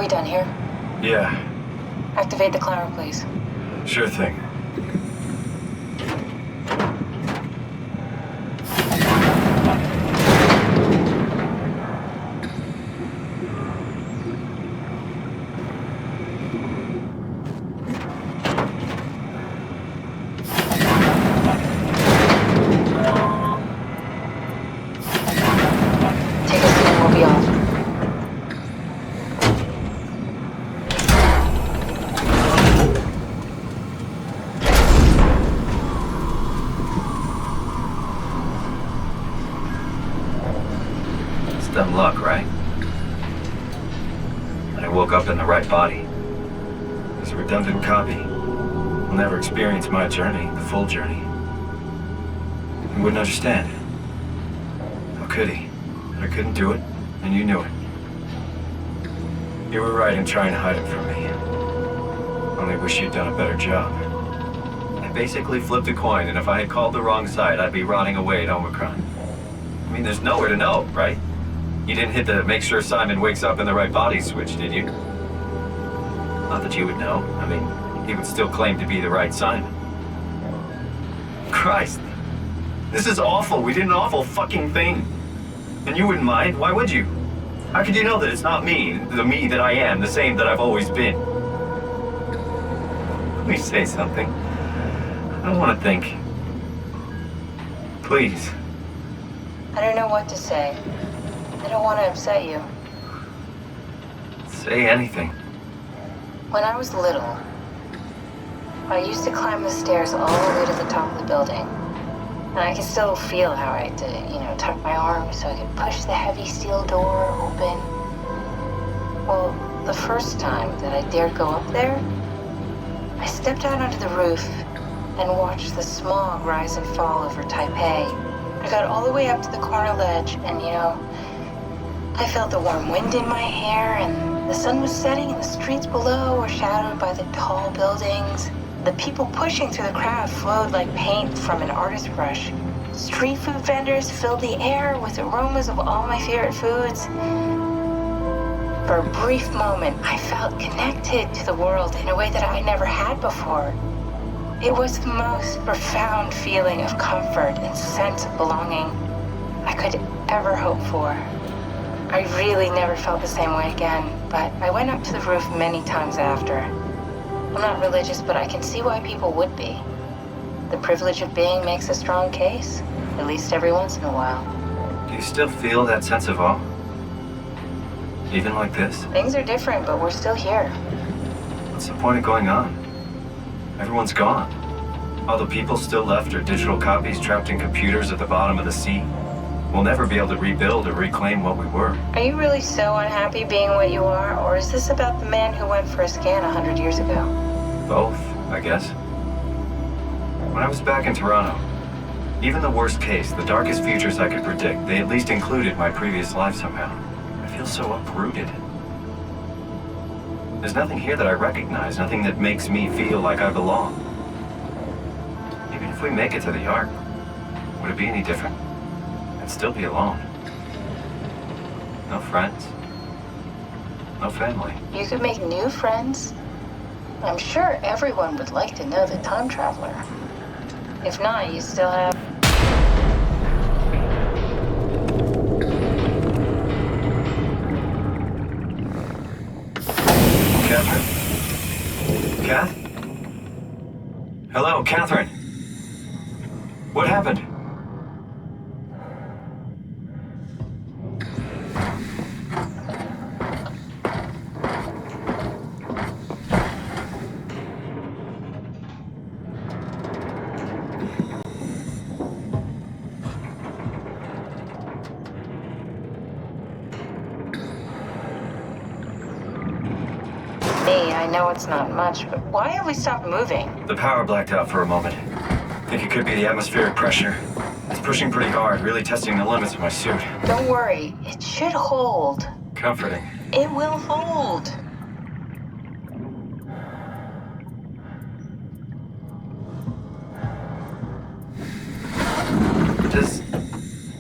we done here? Yeah, Activate the climber, please. sure thing. Take a seat and we'll be off. It's dumb luck, right? That I woke up in the right body. As a redundant copy, I'll never experience my journey, the full journey. He wouldn't understand. How could he? I couldn't do it, and you knew it. You were right in trying to hide it from me. Only wish you'd done a better job. I basically flipped a coin, and if I had called the wrong side, I'd be rotting away at Omicron. I mean, there's nowhere to know, right? You didn't hit the make sure Simon wakes up in the right body switch, did you? Not that you would know. I mean, he would still claim to be the right Simon. Christ. This is awful. We did an awful fucking thing. And you wouldn't mind? Why would you? How could you know that it's not me, the me that I am, the same that I've always been? Please say something. I don't want to think. Please. I don't know what to say. I don't want to upset you. Say anything. When I was little, I used to climb the stairs all the way to the top of the building. And I can still feel how I had to, tuck my arms so I could push the heavy steel door open. Well, the first time that I dared go up there, I stepped out onto the roof and watched the smog rise and fall over Taipei. I got all the way up to the corner ledge and, I felt the warm wind in my hair and the sun was setting and the streets below were shadowed by the tall buildings. The people pushing through the crowd flowed like paint from an artist's brush. Street food vendors filled the air with aromas of all my favorite foods. For a brief moment, I felt connected to the world in a way that I never had before. It was the most profound feeling of comfort and sense of belonging I could ever hope for. I really never felt the same way again, but I went up to the roof many times after. I'm not religious, but I can see why people would be. The privilege of being makes a strong case, at least every once in a while. Do you still feel that sense of awe? Even like this? Things are different, but we're still here. What's the point of going on? Everyone's gone. All the people still left are digital copies trapped in computers at the bottom of the sea. We'll never be able to rebuild or reclaim what we were. Are you really so unhappy being what you are, or is this about the man who went for a scan 100 years ago? Both, I guess. When I was back in Toronto, even the worst case, the darkest futures I could predict, they at least included my previous life somehow. I feel so uprooted. There's nothing here that I recognize, nothing that makes me feel like I belong. Even if we make it to the Ark, would it be any different? I'd still be alone. No friends. No family. You could make new friends. I'm sure everyone would like to know the time traveler. If not, you still have... Catherine? Kath? Hello, Catherine. What happened? I know it's not much, but why have we stopped moving? The power blacked out for a moment. Think it could be the atmospheric pressure. It's pushing pretty hard, really testing the limits of my suit. Don't worry, it should hold. Comforting. It will hold.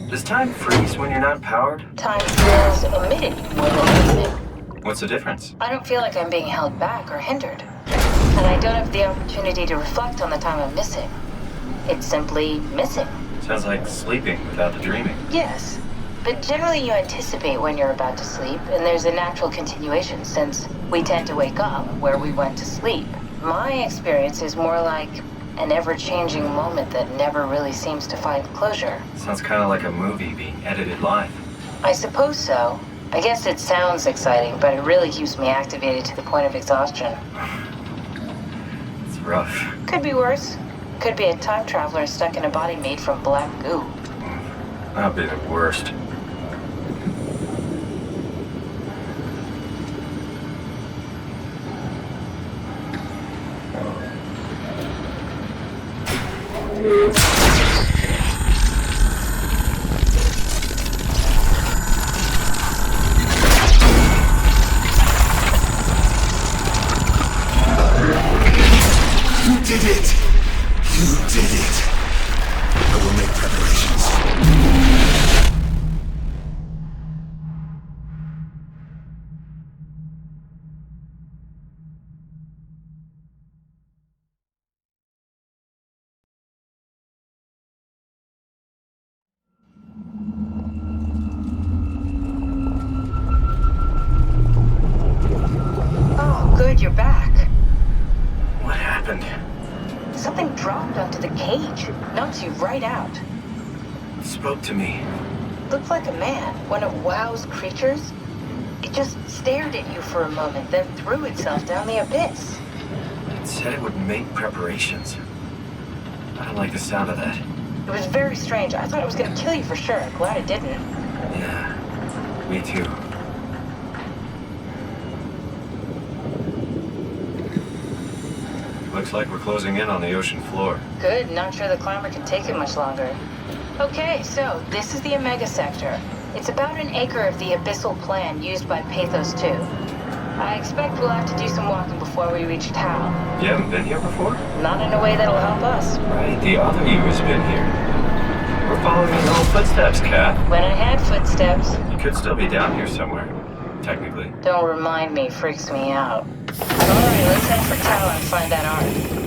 Does time freeze when you're not powered? Time feels omitted more than infinite. What's the difference? I don't feel like I'm being held back or hindered. And I don't have the opportunity to reflect on the time I'm missing. It's simply missing. Sounds like sleeping without the dreaming. Yes. But generally you anticipate when you're about to sleep, and there's a natural continuation since we tend to wake up where we went to sleep. My experience is more like an ever-changing moment that never really seems to find closure. Sounds kind of like a movie being edited live. I suppose so. I guess it sounds exciting, but it really keeps me activated to the point of exhaustion. It's rough. Could be worse. Could be a time traveler stuck in a body made from black goo. That'd be the worst. Good, you're back. What happened? Something dropped onto the cage. Knocks you right out. It spoke to me. Looked like a man, one of WoW's creatures. It just stared at you for a moment, then threw itself down the abyss. It said it would make preparations. I don't like the sound of that. It was very strange. I thought it was gonna kill you for sure. Glad it didn't. Yeah, me too. Looks like we're closing in on the ocean floor. Good, not sure the climber can take it much longer. Okay, so this is the Omega Sector. It's about an acre of the abyssal plan used by PATHOS-II. I expect we'll have to do some walking before we reach town. You haven't been here before? Not in a way that'll help us. Right, the other you has been here. We're following your little footsteps, Kath. When I had footsteps. You could still be down here somewhere, technically. Don't remind me, freaks me out. Alright, let's head for town and find that ark.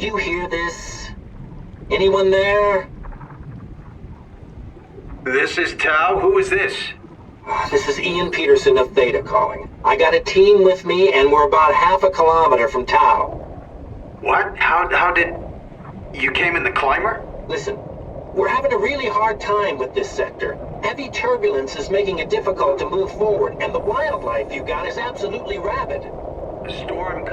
you hear this? Anyone there? This is Tau. Who is this? This is Ian Peterson of Theta calling. I got a team with me, and we're about half a kilometer from Tau. What? How did... You came in the climber? Listen, we're having a really hard time with this sector. Heavy turbulence is making it difficult to move forward, and the wildlife you got is absolutely rabid. The storm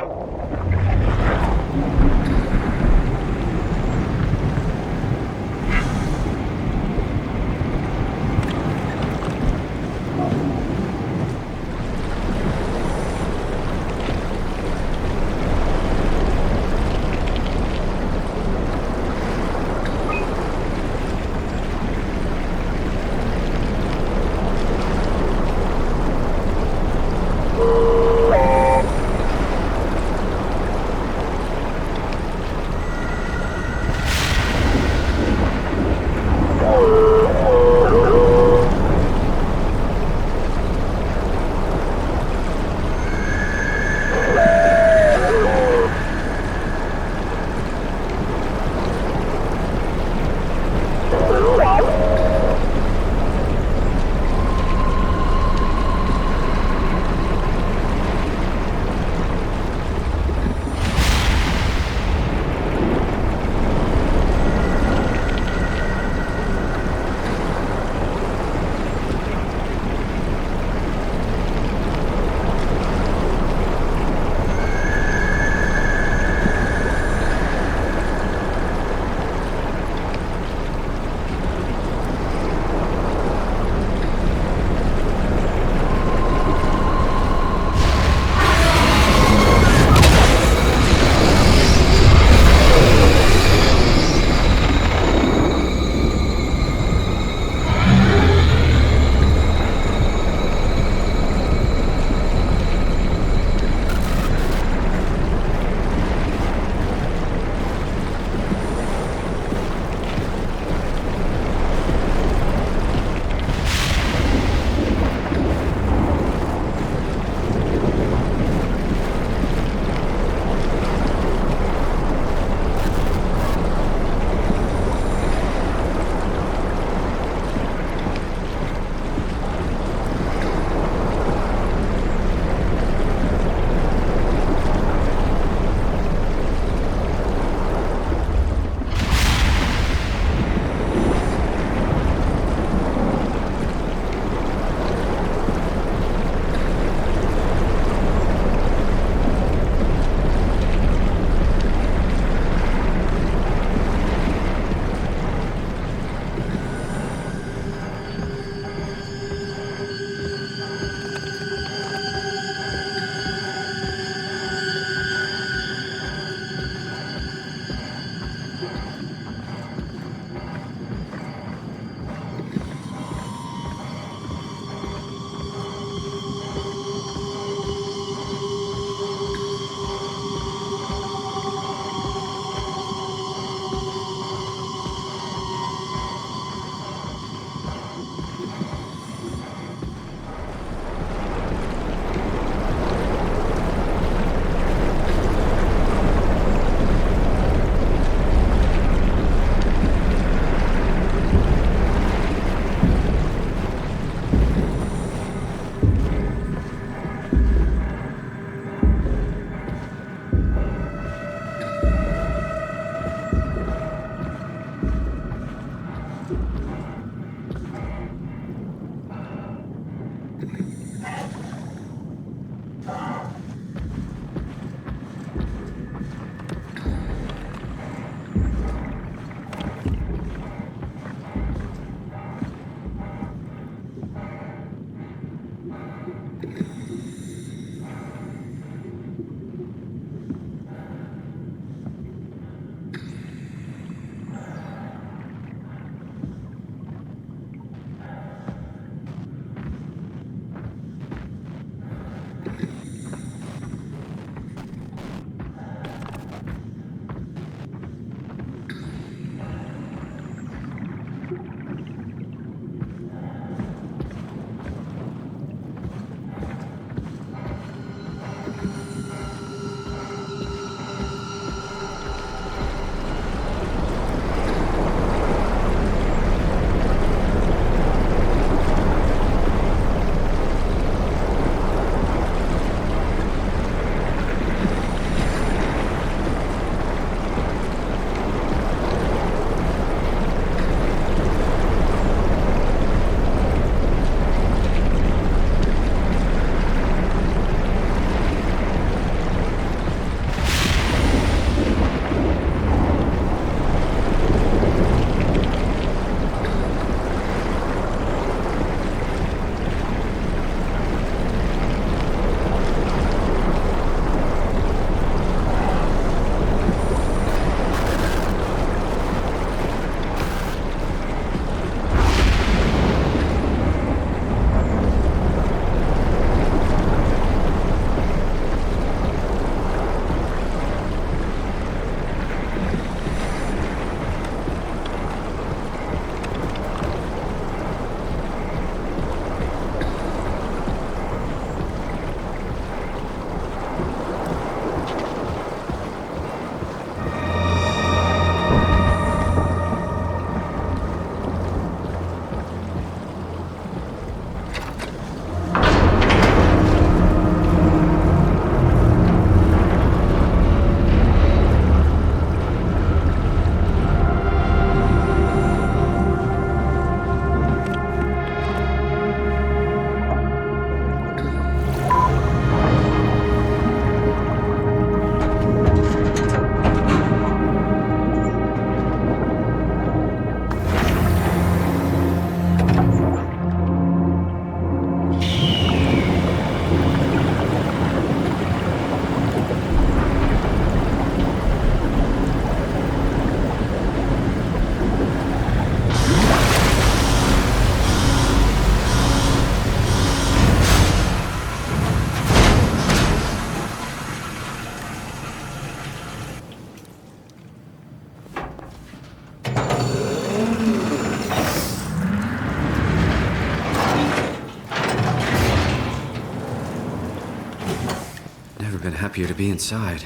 Never been happier to be inside.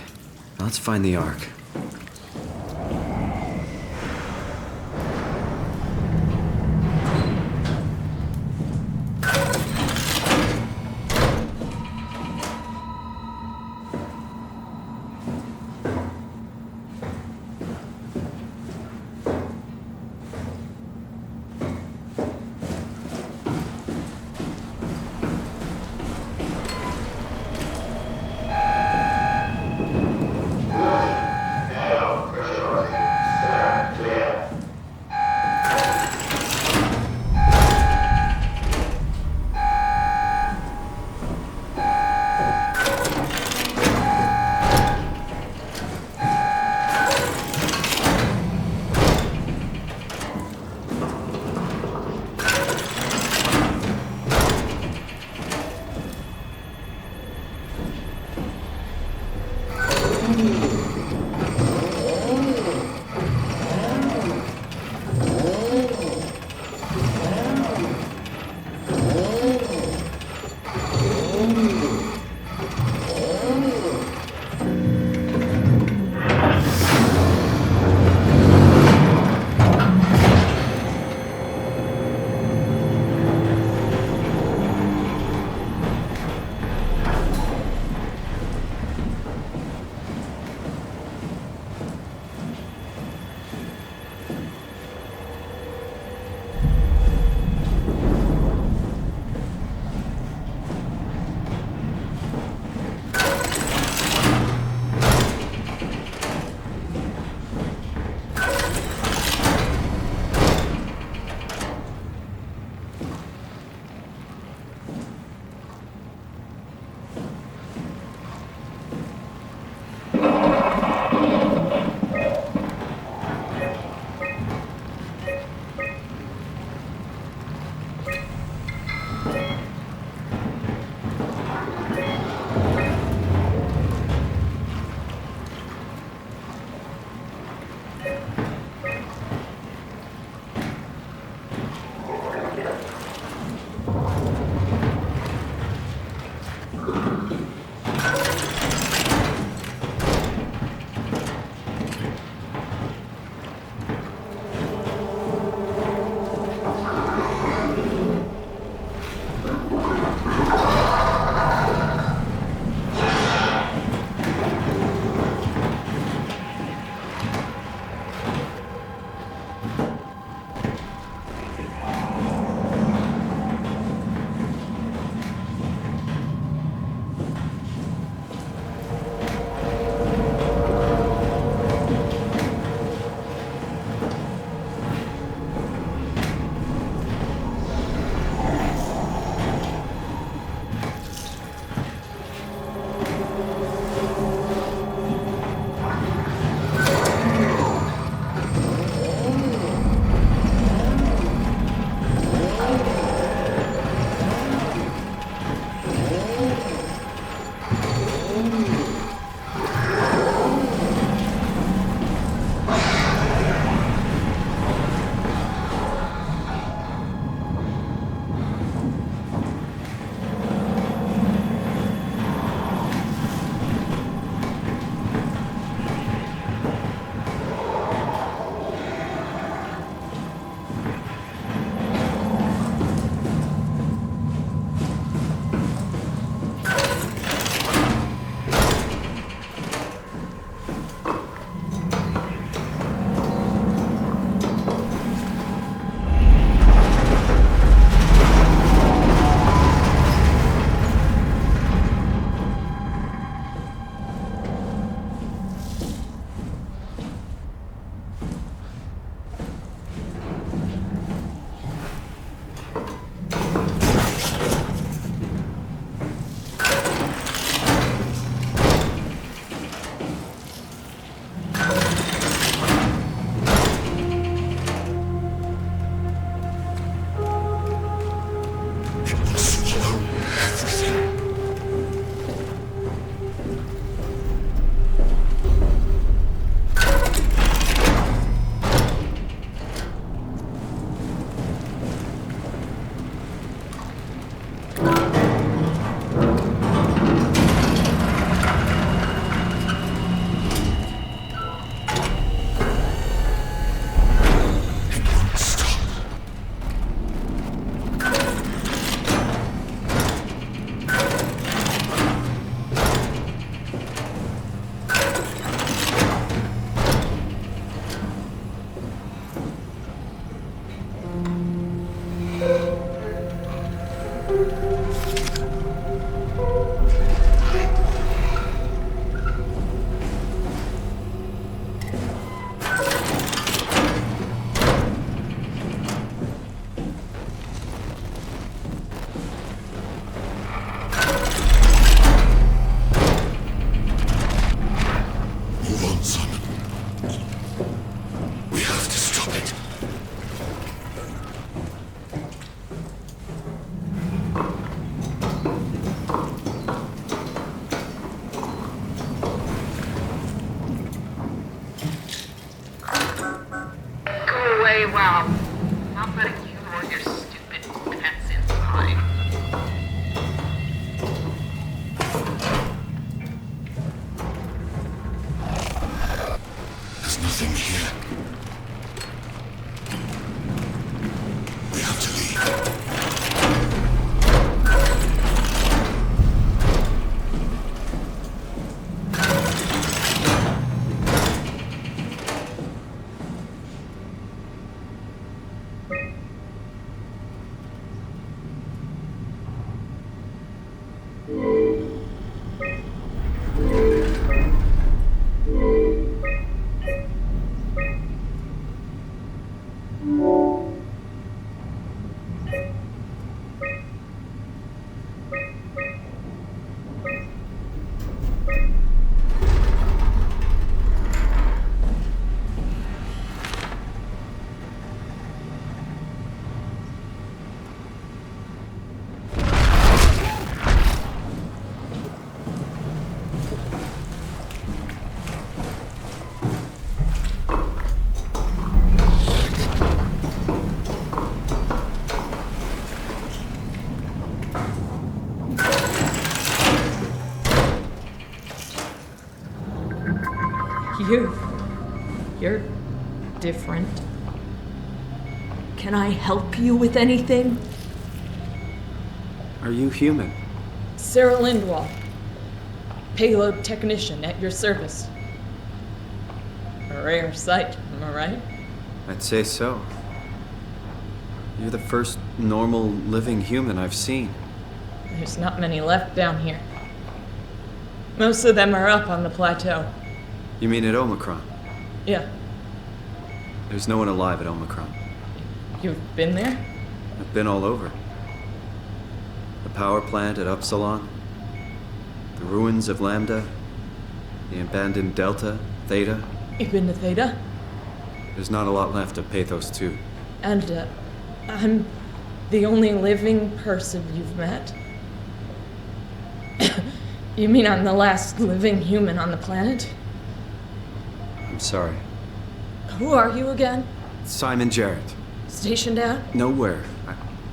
Now let's find the Ark. Move on, son. We have to stop it. Go away, wow. Not letting you or your stupid pets inside. There's nothing here. We have to leave. You're different. Can I help you with anything? Are you human? Sarah Lindwall, payload technician at your service. A rare sight, am I right? I'd say so. You're the first normal living human I've seen. There's not many left down here. Most of them are up on the plateau. You mean at Omicron? Yeah, There's no one alive at Omicron. you've been there? I've been all over. The power plant at Upsilon, the ruins of Lambda, the abandoned Delta, Theta. You've been to Theta? There's not a lot left of PATHOS-II. And, I'm the only living person you've met? You mean I'm the last living human on the planet? I'm sorry. Who are you again? Simon Jarrett. Stationed out? Nowhere.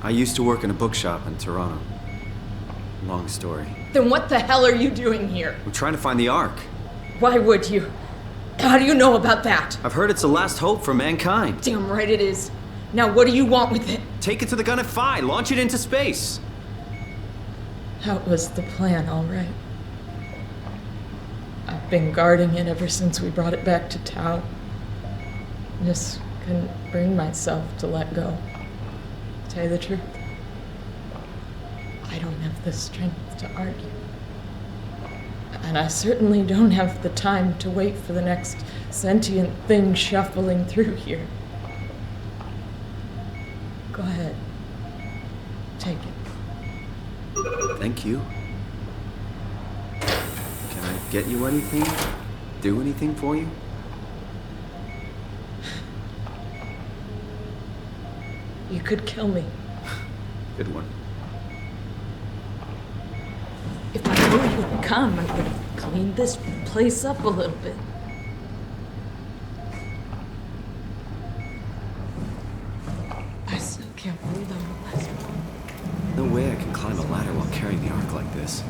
I used to work in a bookshop in Toronto. Long story. Then what the hell are you doing here? I'm trying to find the Ark. Why would you? How do you know about that? I've heard it's the last hope for mankind. Damn right it is. Now what do you want with it? Take it to the Gun at Phi. Launch it into space. That was the plan, all right. I've been guarding it ever since we brought it back to Tau. Just couldn't bring myself to let go. To tell you the truth, I don't have the strength to argue. And I certainly don't have the time to wait for the next sentient thing shuffling through here. Go ahead. Take it. Thank you. Can I get you anything? Do anything for you? You could kill me. Good one. If I knew you would come, I would have cleaned this place up a little bit. I still can't believe I'm the last one. No way I can climb a ladder while carrying the Ark like this.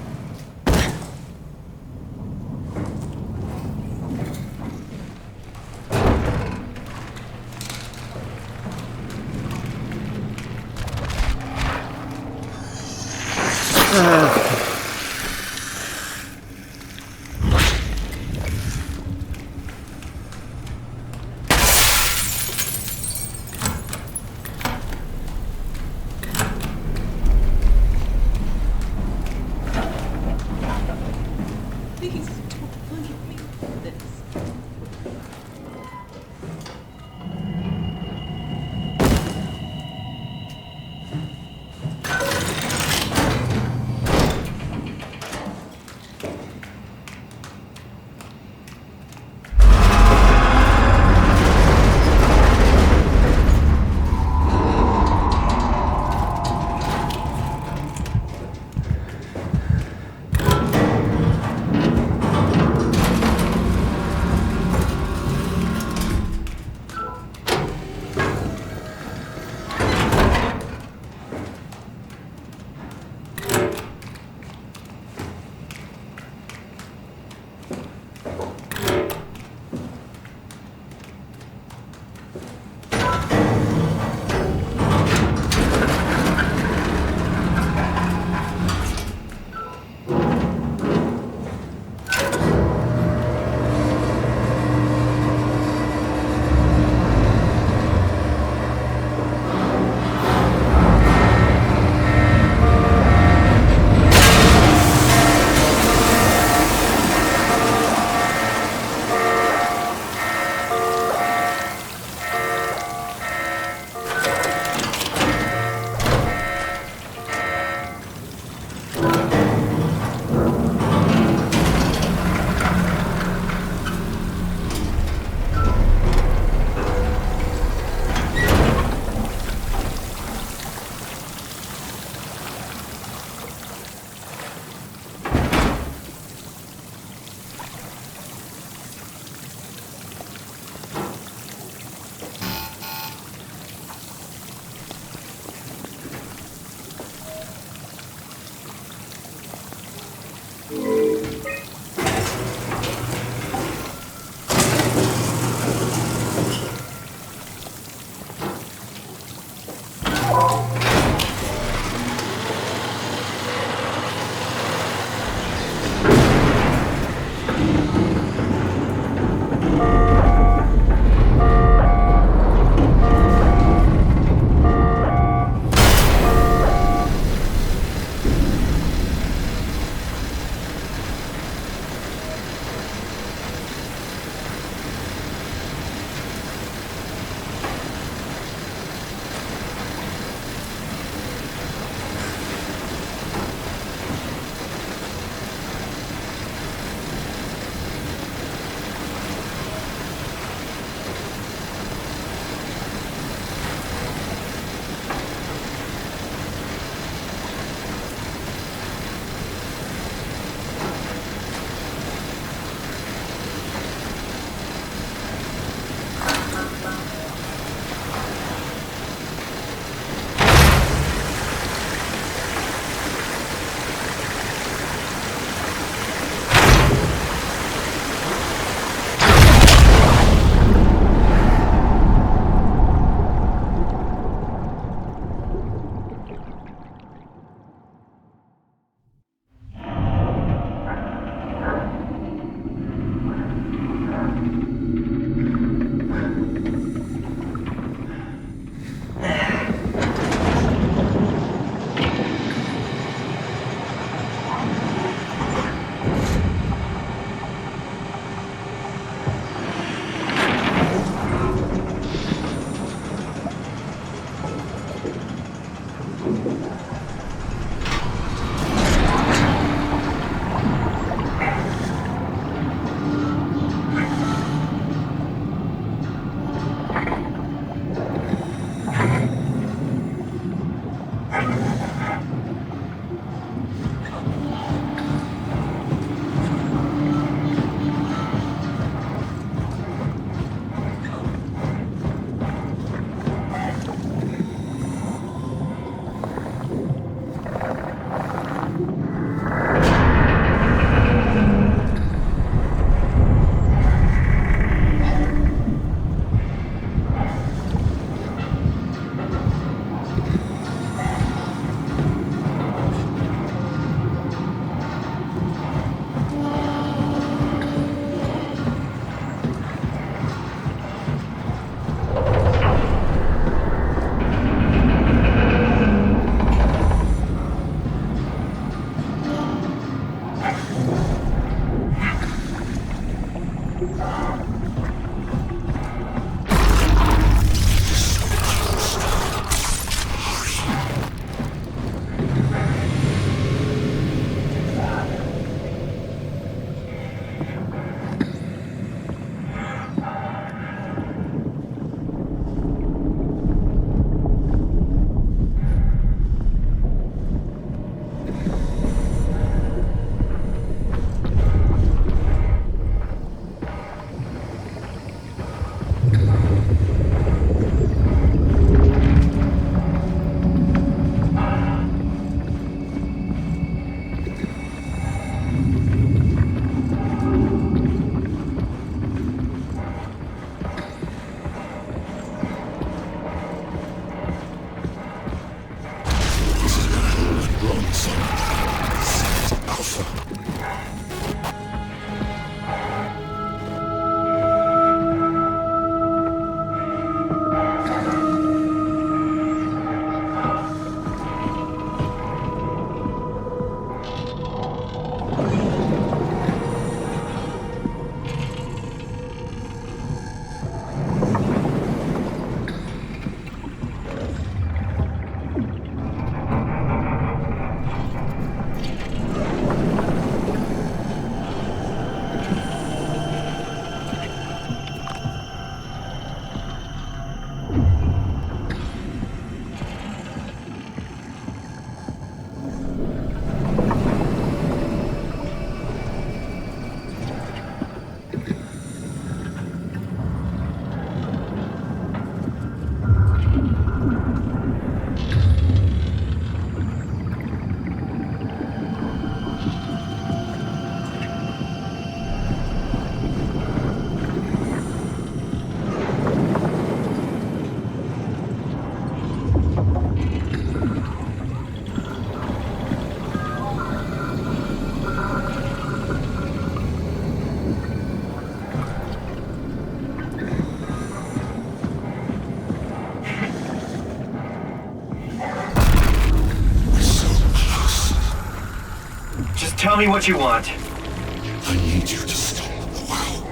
Tell me what you want. I need you to stop the WoW.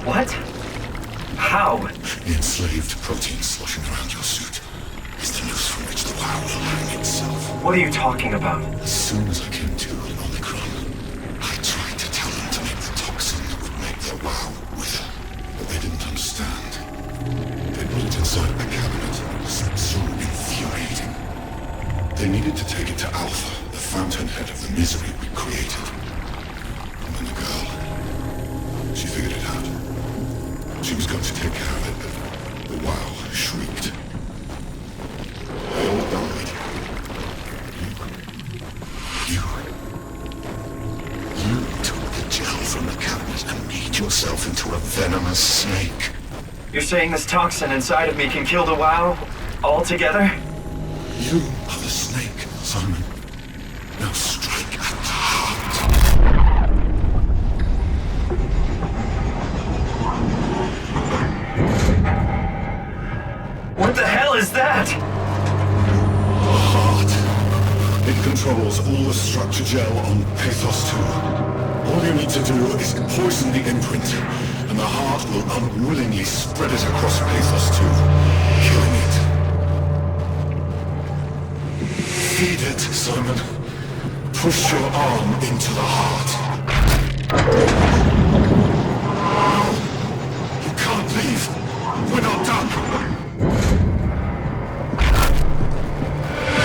What? How? The enslaved protein sloshing around your suit is the noose from which the WoW will hang itself. What are you talking about? As soon as I came to in Omicron, I tried to tell them to make the toxin that would make their WoW wither, but they didn't understand. They put it inside a cabinet, so infuriating. They needed to take it to Alpha, the fountainhead of the misery we created. And then the girl, she figured it out. She was going to take care of it, but the WoW shrieked. They all died. You took the gel from the cabinet and made yourself into a venomous snake. You're saying this toxin inside of me can kill the WoW altogether? You are the snake, Simon. Now strike at the heart. What the hell is that? The heart. It controls all the structure gel on PATHOS-II. All you need to do is poison the imprint, and the heart will unwillingly spread it across PATHOS-II, killing it. Feed it, Simon. Push your arm into the heart. No! You can't leave! We're not done!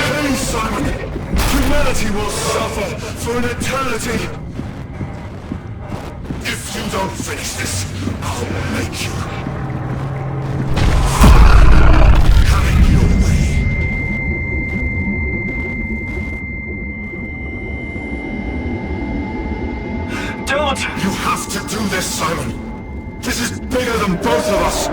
Please, Simon! Humanity will suffer for an eternity! If you don't finish this, I'll make you. Have it your way. Don't! You have to do this, Simon! This is bigger than both of us!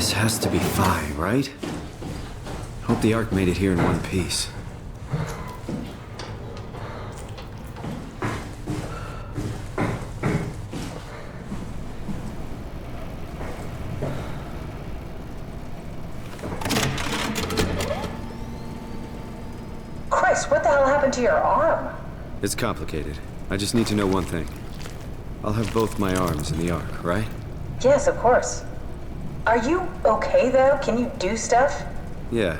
This has to be Phi, right? Hope the Ark made it here in one piece. Christ, what the hell happened to your arm? It's complicated. I just need to know one thing. I'll have both my arms in the Ark, right? Yes, of course. Are you okay, though? Can you do stuff? Yeah.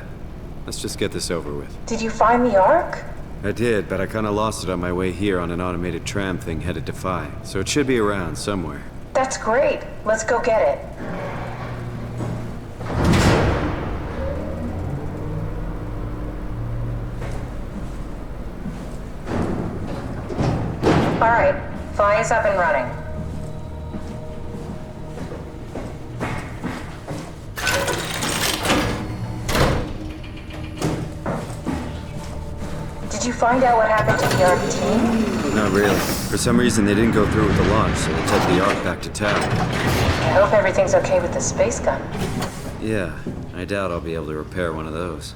Let's just get this over with. Did you find the Ark? I did, but I kinda lost it on my way here on an automated tram thing headed to Phi, so it should be around somewhere. That's great. Let's go get it. All right, Phi is up and running. Did you find out what happened to the Ark team? Not really. For some reason, they didn't go through with the launch, so they took the Ark back to town. I hope everything's okay with the space gun. Yeah, I doubt I'll be able to repair one of those.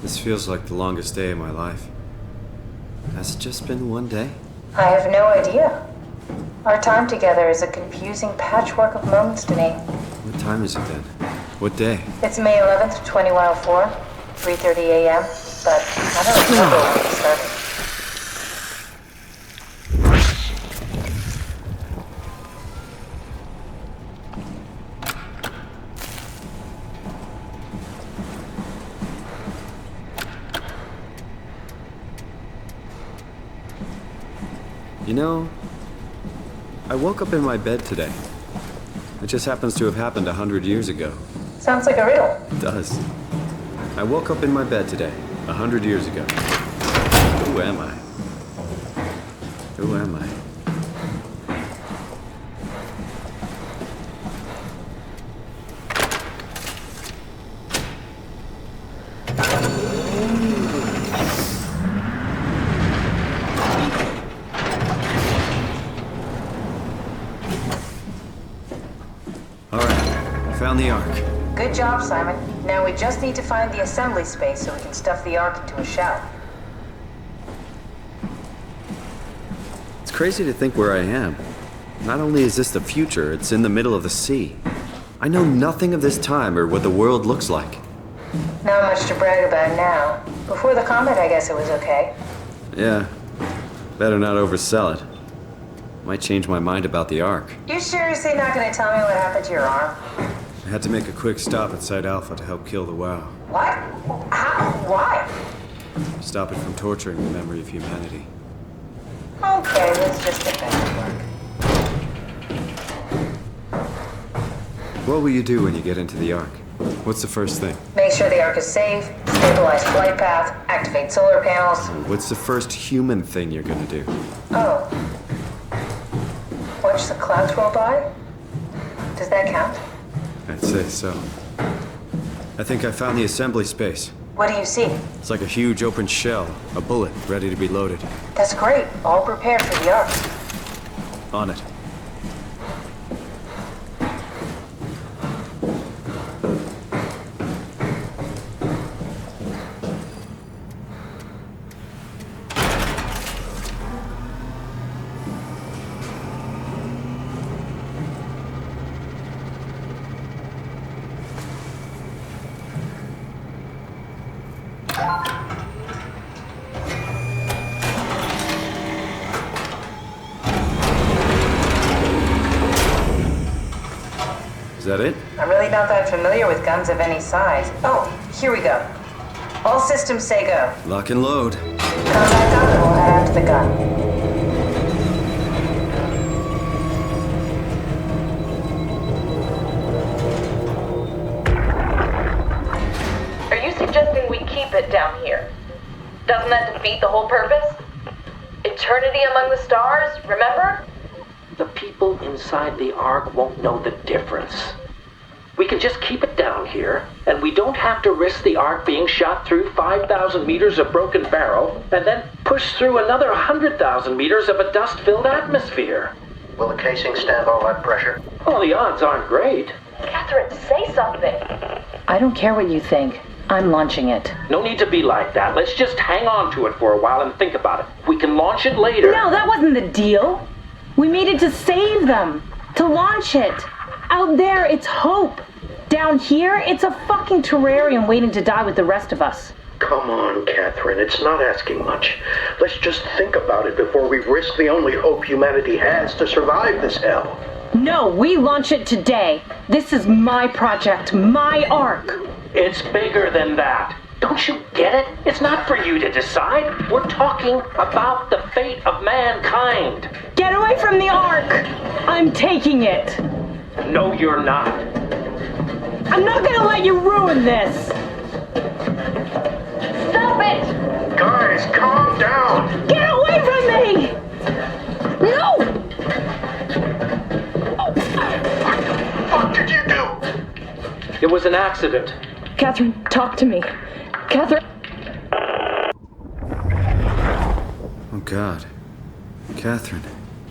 This feels like the longest day of my life. Has it just been one day? I have no idea. Our time together is a confusing patchwork of moments to me. What time is it then? What day? It's May 11th, 2104, 3:30 a.m., but I don't remember when it started. You know, I woke up in my bed today. It just happens to have happened 100 years ago. Sounds like a riddle. It does. I woke up in my bed today, 100 years ago. Who am I? Who am I? found the Ark. Good job, Simon. Now we just need to find the assembly space so we can stuff the Ark into a shell. It's crazy to think where I am. Not only is this the future, it's in the middle of the sea. I know nothing of this time or what the world looks like. Not much to brag about now. Before the comet, I guess it was okay. Yeah, better not oversell it. Might change my mind about the Ark. You seriously not gonna tell me what happened to your arm? I had to make a quick stop at Site Alpha to help kill the WoW. What? How? Why? Stop it from torturing the memory of humanity. Okay, let's just get back to work. What will you do when you get into the Ark? What's the first thing? Make sure the Ark is safe, stabilize flight path, activate solar panels. What's the first human thing you're gonna do? Oh. Watch the clouds roll by? Does that count? I'd say so. I think I found the assembly space. What do you see? It's like a huge open shell, a bullet ready to be loaded. That's great. All prepared for the Ark. On it. Is that it? I'm really not that familiar with guns of any size. Oh, here we go. All systems say go. Lock and load. Come back up and we'll head out to the gun. Are you suggesting we keep it down here? Doesn't that defeat the whole purpose? Eternity among the stars, remember? The people inside the Ark won't know the difference. We can just keep it down here, and we don't have to risk the Ark being shot through 5,000 meters of broken barrel, and then push through another 100,000 meters of a dust-filled atmosphere. Will the casing stand all that pressure? Well, the odds aren't great. Catherine, say something. I don't care what you think. I'm launching it. No need to be like that. Let's just hang on to it for a while and think about it. We can launch it later. No, that wasn't the deal. We made it to save them, to launch it. Out there, it's hope. Down here, it's a fucking terrarium waiting to die with the rest of us. Come on, Catherine. It's not asking much. Let's just think about it before we risk the only hope humanity has to survive this hell. No, we launch it today. This is my project, my Ark. It's bigger than that. Don't you get it? It's not for you to decide. We're talking about the fate of mankind. Get away from the Ark! I'm taking it. No, you're not. I'm not gonna let you ruin this. Stop it! Guys, calm down! Get away from me! No! What did you do? It was an accident. Catherine, talk to me. Catherine. Oh, God. Catherine,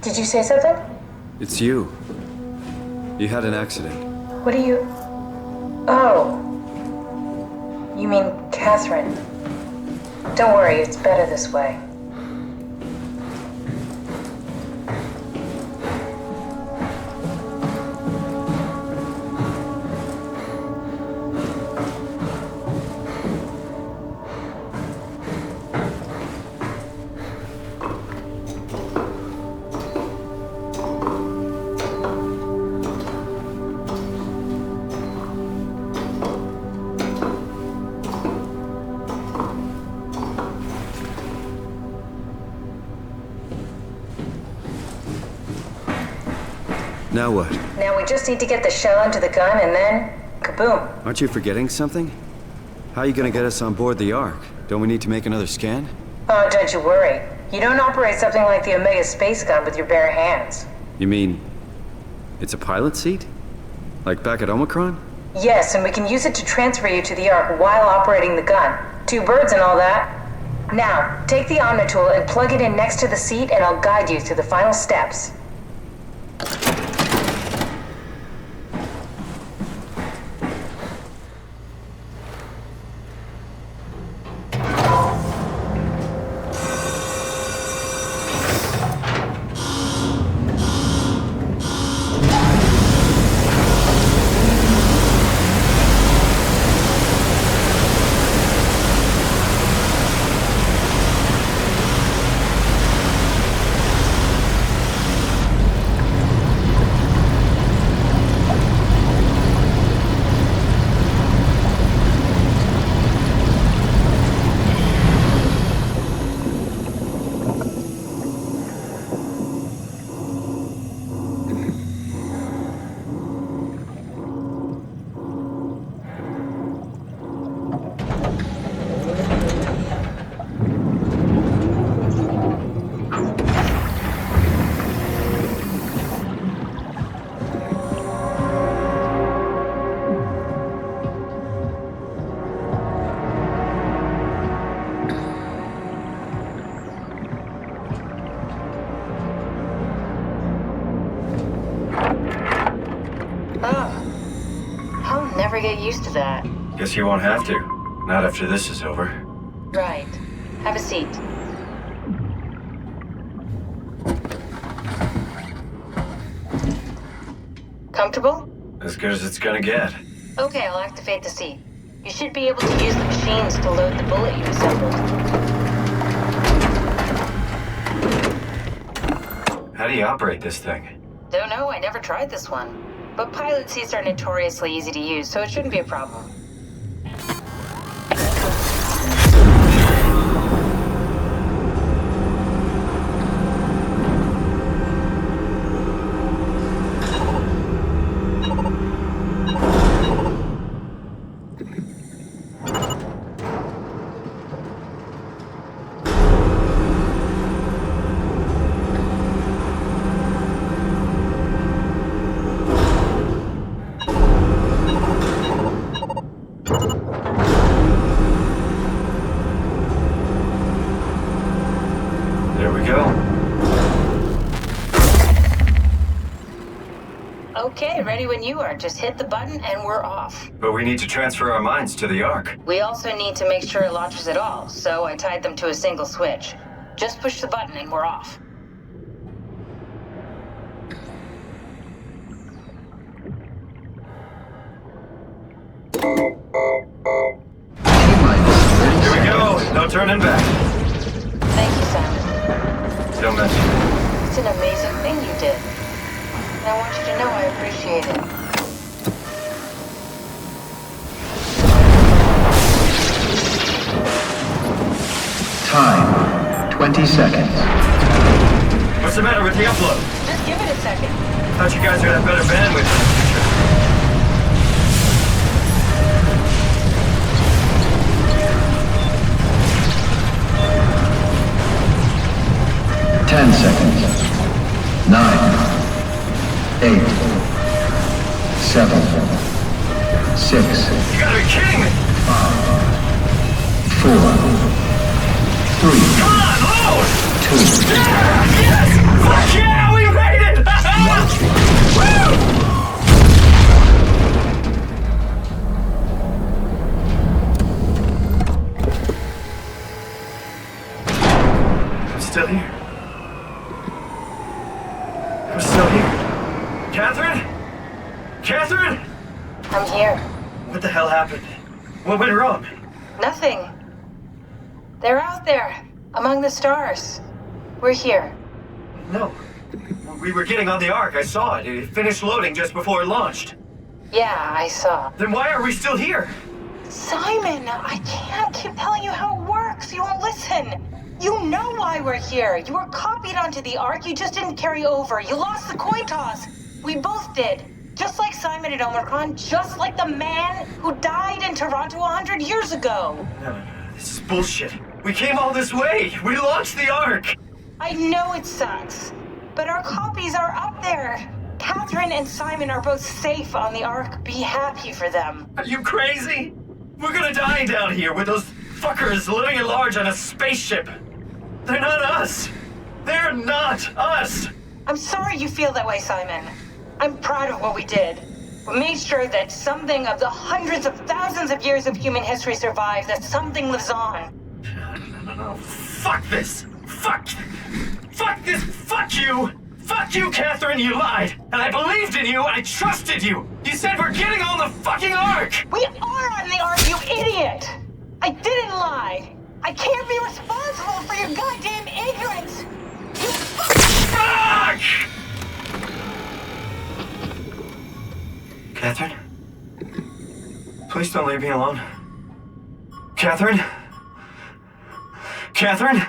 Did you say something? it's you. You had an accident. What do you... Oh. You mean Catherine. Don't worry, it's better this way. Now what? Now we just need to get the shell into the gun and then... kaboom. Aren't you forgetting something? How are you gonna get us on board the Ark? Don't we need to make another scan? Oh, don't you worry. You don't operate something like the Omega space gun with your bare hands. You mean... it's a pilot seat? Like back at Omicron? Yes, and we can use it to transfer you to the Ark while operating the gun. 2 birds and all that. Now, take the Omnitool and plug it in next to the seat and I'll guide you through the final steps. never get used to that. Guess you won't have to. Not after this is over. Right. Have a seat. Comfortable? As good as it's gonna get. Okay, I'll activate the seat. You should be able to use the machines to load the bullet you assembled. How do you operate this thing? Don't know, I never tried this one. But pilot seats are notoriously easy to use, so it shouldn't be a problem. There we go. Okay, ready when you are. Just hit the button and we're off. But we need to transfer our minds to the Ark. We also need to make sure it launches at all, so I tied them to a single switch. Just push the button and we're off. Here we go. No turning back. Thank you, Simon. Don't mention it. It's an amazing thing you did. And I want you to know I appreciate it. Time, 20 seconds. What's the matter with the upload? Just give it a second. Thought you guys would have better bandwidth. 10 seconds. 9, 8, 7, 6. You gotta be kidding me! 4, 3, Come on, load! 2. Yes! Fuck yeah, we made it! Woo! I'm still here. I'm still here. Catherine? Catherine? I'm here. What the hell happened? What went wrong? Nothing. They're out there, among the stars. We're here. No. We were getting on the Ark. I saw it. It finished loading just before it launched. Yeah, I saw. Then why are we still here? Simon, I can't keep telling you how it works. You won't listen. You know why we're here. You were copied onto the Ark. You just didn't carry over. You lost the coin toss. We both did. Just like Simon at Omicron, just like the man who died in Toronto 100 years ago. No. This is bullshit. We came all this way. We launched the Ark. I know it sucks, but our copies are up there. Catherine and Simon are both safe on the Ark. Be happy for them. Are you crazy? We're gonna die down here with those fuckers living at large on a spaceship. They're not us. They're not us. I'm sorry you feel that way, Simon. I'm proud of what we did. We made sure that something of the hundreds of thousands of years of human history survives, that something lives on. No. Fuck this. Fuck this. Fuck you. Fuck you, Catherine. You lied. And I believed in you. I trusted you. You said we're getting on the fucking Ark. We are on the Ark, you idiot. I didn't lie. I can't be responsible for your goddamn ignorance. You Fuck! Catherine? Please don't leave me alone. Catherine? Catherine?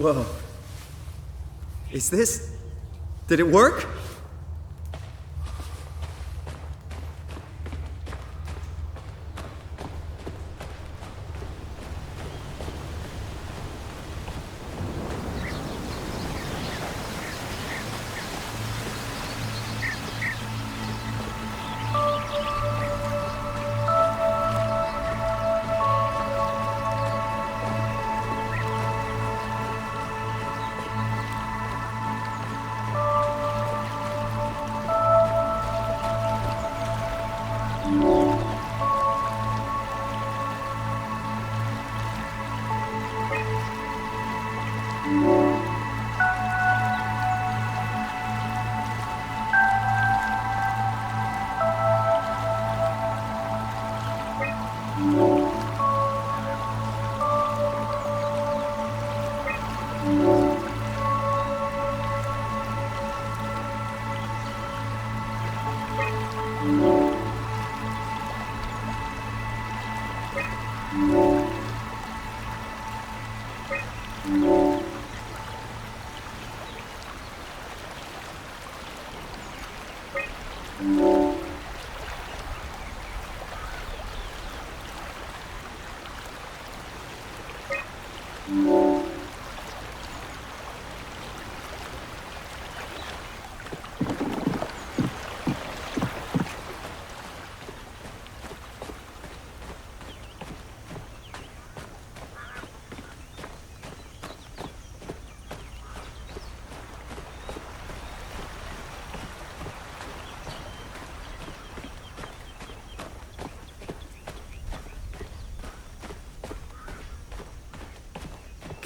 Whoa. Is this... Did it work?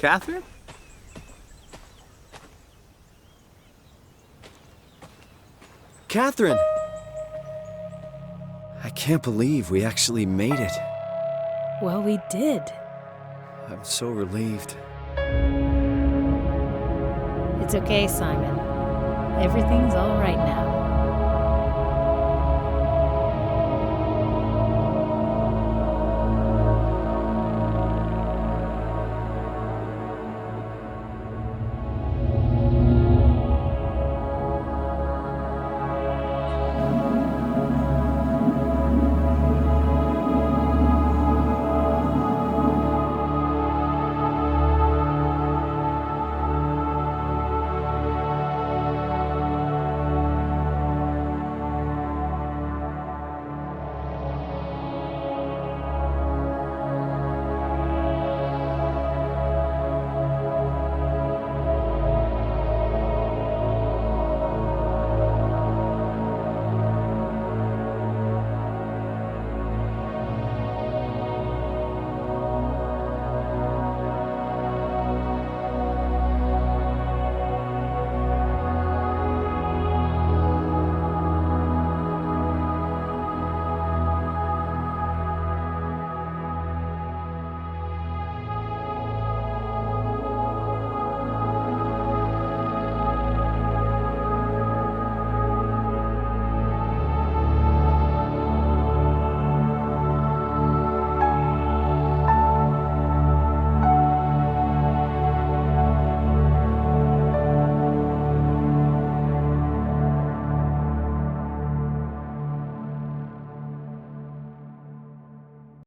Catherine? Catherine! I can't believe we actually made it. Well, we did. I'm so relieved. It's okay, Simon. Everything's all right now.